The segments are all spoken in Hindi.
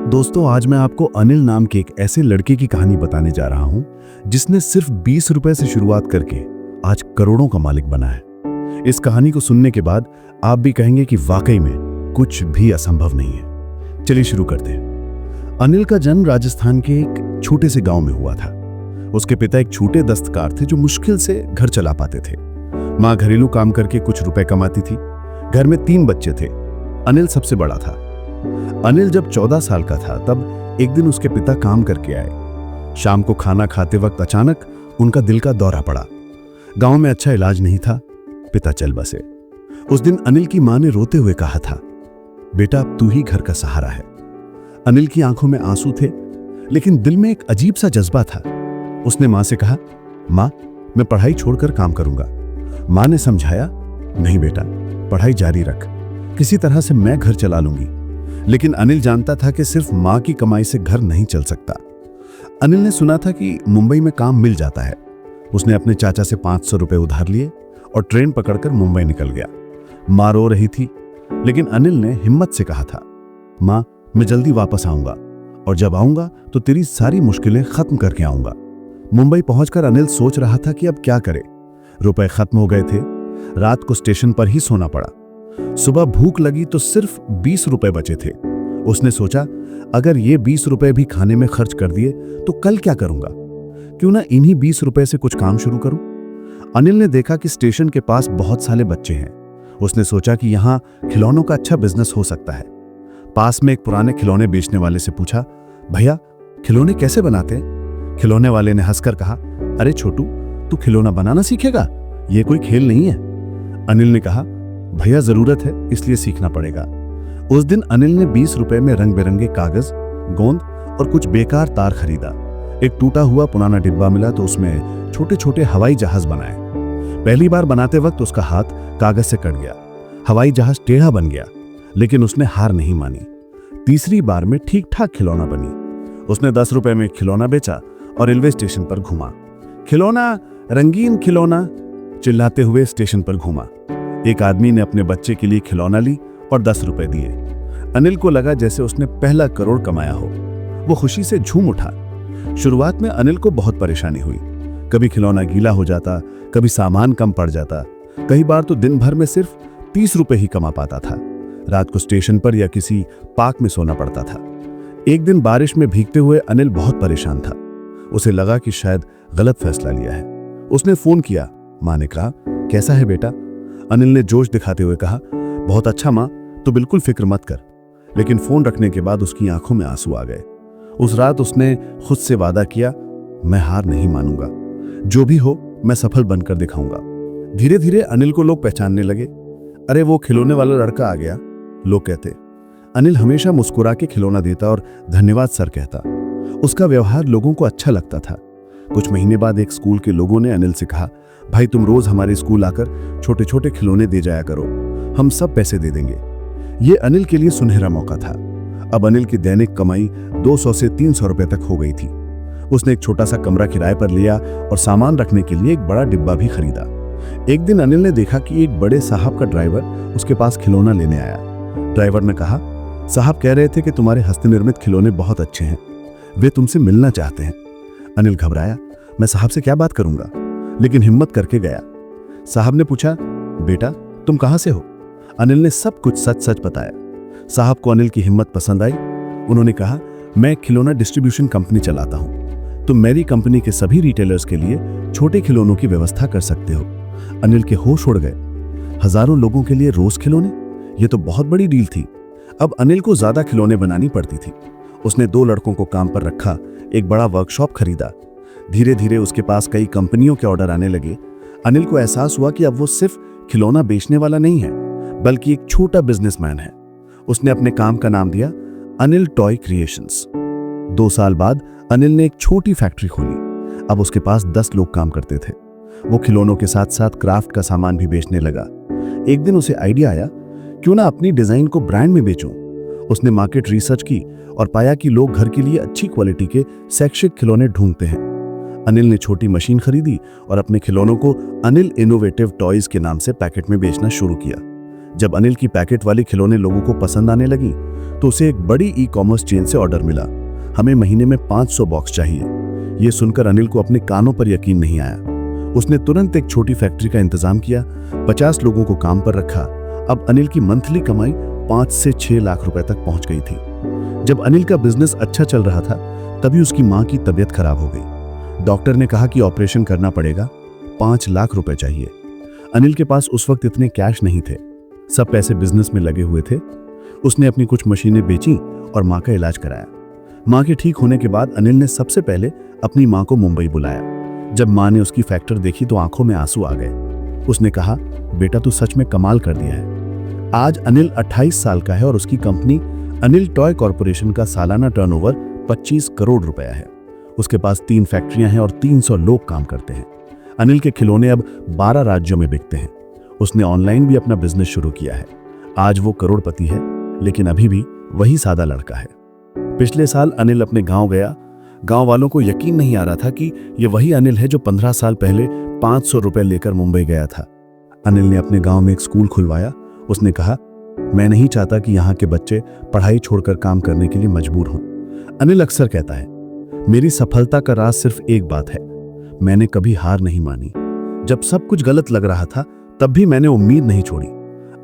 दोस्तों, आज मैं आपको अनिल नाम के एक ऐसे लड़के की कहानी बताने जा रहा हूं जिसने सिर्फ 20 रुपए से शुरुआत करके आज करोड़ों का मालिक बना है। इस कहानी को सुनने के बाद आप भी कहेंगे कि वाकई में कुछ भी असंभव नहीं है। चलिए शुरू करते हैं। अनिल का जन्म राजस्थान के एक छोटे से गांव में हुआ था। उसके पिता एक छोटे दस्तकार थे जो मुश्किल से घर चला पाते थे। माँ घरेलू काम करके कुछ रुपए कमाती थी। घर में 3 बच्चे थे। अनिल सबसे बड़ा था। अनिल जब 14 साल का था तब एक दिन उसके पिता काम करके आए। शाम को खाना खाते वक्त अचानक उनका दिल का दौरा पड़ा। गांव में अच्छा इलाज नहीं था। पिता चल बसे। उस दिन अनिल की मां ने रोते हुए कहा था, बेटा अब तू ही घर का सहारा है। अनिल की आंखों में आंसू थे, लेकिन दिल में एक अजीब सा जज्बा था। उसने मां से कहा, मां मैं पढ़ाई छोड़कर काम करूंगा। मां ने समझाया, नहीं बेटा, पढ़ाई जारी रख, किसी तरह से मैं घर चला लूंगी। लेकिन अनिल जानता था कि सिर्फ मां की कमाई से घर नहीं चल सकता। अनिल ने सुना था कि मुंबई में काम मिल जाता है। उसने अपने चाचा से 500 रुपए उधार लिए और ट्रेन पकड़कर मुंबई निकल गया। मां रो रही थी, लेकिन अनिल ने हिम्मत से कहा था, मां मैं जल्दी वापस आऊंगा और जब आऊंगा तो तेरी सारी मुश्किलें खत्म करके आऊंगा। मुंबई पहुंचकर अनिल सोच रहा था कि अब क्या करे। रुपए खत्म हो गए थे। रात को स्टेशन पर ही सोना पड़ा। सुबह भूख लगी तो सिर्फ 20 रुपए बचे थे। उसने सोचा, अगर ये 20 रुपए भी खाने में खर्च कर दिए तो कल क्या करूंगा? क्यों ना इन्हीं 20 रुपए से कुछ काम शुरू करूं? अनिल ने देखा कि स्टेशन के पास बहुत सारे बच्चे हैं। उसने सोचा कि यहाँ खिलौनों का अच्छा बिजनेस हो सकता है। पास में एक पुराने खिलौने बेचने वाले से पूछा, भैया खिलौने कैसे बनाते हैं? खिलौने वाले ने हंसकर कहा, अरे छोटू, तू खिलौना बनाना सीखेगा? ये कोई खेल नहीं है। अनिल ने कहा, भैया जरूरत है इसलिए सीखना पड़ेगा। उस दिन अनिल ने 20 रुपए में रंग बिरंगे कागज, गोंद और कुछ बेकार तार खरीदा। एक टूटा हुआ पुराना डिब्बा मिला तो उसमें छोटे छोटे हवाई जहाज बनाए। पहली बार बनाते वक्त उसका हाथ कागज से कट गया। हवाई जहाज टेढ़ा बन गया, लेकिन उसने हार नहीं मानी। तीसरी बार में ठीक ठाक खिलौना बनी। उसने 10 रुपए में खिलौना बेचा और रेलवे स्टेशन पर घूमा। खिलौना, रंगीन खिलौना चिल्लाते हुए स्टेशन पर घूमा। एक आदमी ने अपने बच्चे के लिए खिलौना ली और 10 रुपए दिए। अनिल को लगा जैसे उसने पहला करोड़ कमाया हो। वो खुशी से झूम उठा। शुरुआत में अनिल को बहुत परेशानी हुई। कभी खिलौना गीला हो जाता, कभी सामान कम पड़ जाता। कई बार तो दिन भर में सिर्फ 30 रुपए ही कमा पाता था। रात को स्टेशन पर या किसी पार्क में सोना पड़ता था। एक दिन बारिश में भीगते हुए अनिल बहुत परेशान था। उसे लगा कि शायद गलत फैसला लिया है। उसने फोन किया। मां ने कहा, कैसा है बेटा? अनिल ने जोश दिखाते हुए कहा, बहुत अच्छा मां, तो बिल्कुल फिक्र मत कर। लेकिन फोन रखने के बाद उसकी आंखों में आंसू आ गए। उस रात उसने खुद से वादा किया, मैं हार नहीं मानूंगा, जो भी हो मैं सफल बनकर दिखाऊंगा। धीरे धीरे अनिल को लोग पहचानने लगे। अरे वो खिलौने वाला लड़का आ गया, लोग कहते। अनिल हमेशा मुस्कुरा के खिलौना देता और धन्यवाद सर कहता। उसका व्यवहार लोगों को अच्छा लगता था। कुछ महीने बाद एक स्कूल के लोगों ने अनिल से कहा, भाई तुम रोज हमारे स्कूल आकर छोटे छोटे खिलौने दे जाया करो, हम सब पैसे दे देंगे। ये अनिल के लिए सुनहरा मौका था। अब अनिल की दैनिक कमाई 200 से 300 रुपए तक हो गई थी। उसने एक छोटा सा कमरा किराए पर लिया और सामान रखने के लिए एक बड़ा डिब्बा भी खरीदा। एक दिन अनिल ने देखा कि एक बड़े साहब का ड्राइवर उसके पास खिलौना लेने आया। ड्राइवर ने कहा, साहब कह रहे थे कि तुम्हारे हस्तनिर्मित खिलौने बहुत अच्छे हैं, वे तुमसे मिलना चाहते हैं। अनिल घबराया, मैं साहब से क्या बात करूंगा, लेकिन हिम्मत करके गया। साहब ने पूछा, बेटा तुम कहां से हो? अनिल ने सब कुछ सच सच बताया। साहब को अनिल की हिम्मत पसंद आई। उन्होंने कहा, मैं खिलौना डिस्ट्रीब्यूशन कंपनी चलाता हूं। तुम मेरी कंपनी के सभी रिटेलर्स के लिए छोटे खिलौनों की व्यवस्था कर सकते हो। अनिल के होश उड़ गए। हजारों लोगों के लिए रोज खिलौने, ये तो बहुत बड़ी डील थी। अब अनिल को ज्यादा खिलौने बनानी पड़ती थी। उसने 2 लड़कों को काम पर रखा, एक बड़ा वर्कशॉप खरीदा। धीरे धीरे उसके पास कई कंपनियों के ऑर्डर आने लगे। अनिल को एहसास हुआ कि अब वो सिर्फ खिलौना बेचने वाला नहीं है, बल्कि एक छोटा बिजनेसमैन है। उसने अपने काम का नाम दिया अनिल टॉय क्रिएशंस। 2 साल बाद अनिल ने एक छोटी फैक्ट्री खोली। अब उसके पास 10 लोग काम करते थे। वो खिलौनों के साथ साथ क्राफ्ट का सामान भी बेचने लगा। एक दिन उसे आइडिया आया, क्यों ना अपनी डिजाइन को ब्रांड में बेचूं। उसने मार्केट रिसर्च की और पाया कि लोग घर के लिए अच्छी क्वालिटी के शैक्षिक खिलौने ढूंढते हैं। अनिल ने छोटी मशीन खरीदी और अपने खिलौनों को अनिल इनोवेटिव टॉयज के नाम से पैकेट में बेचना शुरू किया। जब अनिल की पैकेट वाली खिलौने लोगों को पसंद आने लगी तो उसे एक बड़ी ई कॉमर्स चेन से ऑर्डर मिला। हमें महीने में 500 बॉक्स चाहिए। ये सुनकर अनिल को अपने कानों पर यकीन नहीं आया। उसने तुरंत एक छोटी फैक्ट्री का इंतजाम किया, 50 लोगों को काम पर रखा। अब अनिल की मंथली कमाई 5 से 6 लाख रुपए तक पहुंच गई थी। जब अनिल का बिजनेस अच्छा चल रहा था तभी उसकी मां की तबीयत खराब हो गई। डॉक्टर ने कहा कि ऑपरेशन करना पड़ेगा, 5 लाख रुपए चाहिए। अनिल के पास उस वक्त इतने कैश नहीं थे, सब पैसे बिजनेस में लगे हुए थे। उसने अपनी कुछ मशीनें बेची और मां का इलाज कराया। मां के ठीक होने के बाद अनिल ने सबसे पहले अपनी मां को मुंबई बुलाया। जब मां ने उसकी फैक्ट्री देखी तो आंखों में आंसू आ गए। उसने कहा, बेटा तू सच में कमाल कर दिया है। आज अनिल 28 साल का है और उसकी कंपनी अनिल टॉय कॉरपोरेशन का सालाना टर्नओवर 25 करोड़ रुपया है। उसके पास 3 फैक्ट्रियां हैं और 300 लोग काम करते हैं। अनिल के खिलौने अब 12 राज्यों में बिकते हैं। उसने ऑनलाइन भी अपना बिजनेस शुरू किया है। आज वो करोड़पति है, लेकिन अभी भी वही सादा लड़का है। पिछले साल अनिल अपने गांव गया। गांव वालों को यकीन नहीं आ रहा था कि ये वही अनिल है जो 15 साल पहले 500 रुपए लेकर मुंबई गया था। अनिल ने अपने गांव में एक स्कूल खुलवाया। उसने कहा, मैं नहीं चाहता कि यहाँ के बच्चे पढ़ाई छोड़कर काम करने के लिए मजबूर हों। अनिल अक्सर कहता है, मेरी सफलता का राज सिर्फ एक बात है, मैंने कभी हार नहीं मानी। जब सब कुछ गलत लग रहा था तब भी मैंने उम्मीद नहीं छोड़ी।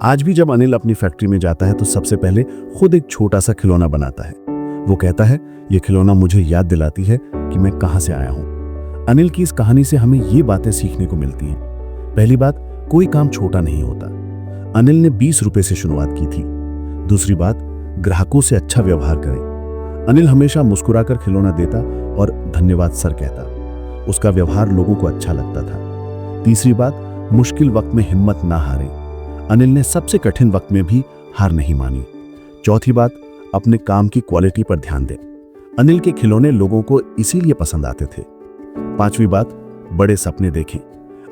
आज भी जब अनिल अपनी फैक्ट्री में जाता है तो सबसे पहले खुद एक छोटा सा खिलौना बनाता है। वो कहता है, यह खिलौना मुझे याद दिलाती है कि मैं कहां से आया हूं। अनिल की इस कहानी से हमें ये बातें सीखने को मिलती हैं। पहली बात, कोई काम छोटा नहीं होता। अनिल ने 20 रुपए से शुरुआत की थी। दूसरी बात, ग्राहकों से अच्छा व्यवहार करें। अनिल हमेशा मुस्कुराकर खिलौना देता और धन्यवाद सर कहता। उसका व्यवहार लोगों को अच्छा लगता था। तीसरी बात, मुश्किल वक्त में हिम्मत ना हारे। अनिल ने सबसे कठिन वक्त में भी हार नहीं मानी। चौथी बात, अपने काम की क्वालिटी पर ध्यान दें। अनिल के खिलौने लोगों को इसीलिए पसंद आते थे। पांचवी बात, बड़े सपने देखें।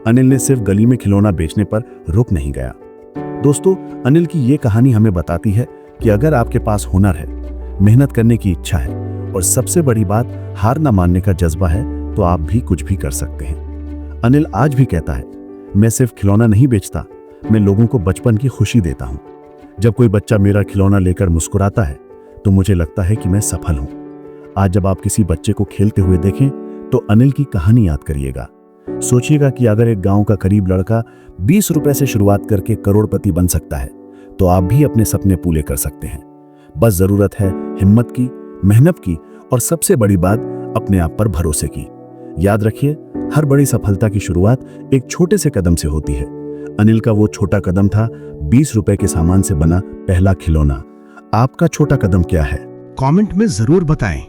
अनिल ने सिर्फ गली में खिलौना बेचने पर रुक नहीं गया। दोस्तों, अनिल की ये कहानी हमें बताती है कि अगर आपके पास हुनर है, मेहनत करने की इच्छा है और सबसे बड़ी बात हार ना मानने का जज्बा है तो आप भी कुछ भी कर सकते हैं। अनिल आज भी कहता है, मैं सिर्फ खिलौना नहीं बेचता, मैं लोगों को बचपन की खुशी देता हूं। जब कोई बच्चा मेरा खिलौना लेकर मुस्कुराता है तो मुझे लगता है कि मैं सफल हूं। आज जब आप किसी बच्चे को खेलते हुए देखें तो अनिल की कहानी याद करिएगा। सोचिएगा कि अगर एक गांव का गरीब लड़का 20 रुपए से शुरुआत करके करोड़पति बन सकता है तो आप भी अपने सपने पूरे कर सकते हैं। बस जरूरत है हिम्मत की, मेहनत की और सबसे बड़ी बात, अपने आप पर भरोसे की। याद रखिए, हर बड़ी सफलता की शुरुआत एक छोटे से कदम से होती है। अनिल का वो छोटा कदम था 20 रुपए के सामान से बना पहला खिलौना। आपका छोटा कदम क्या है? कमेंट में जरूर बताएं।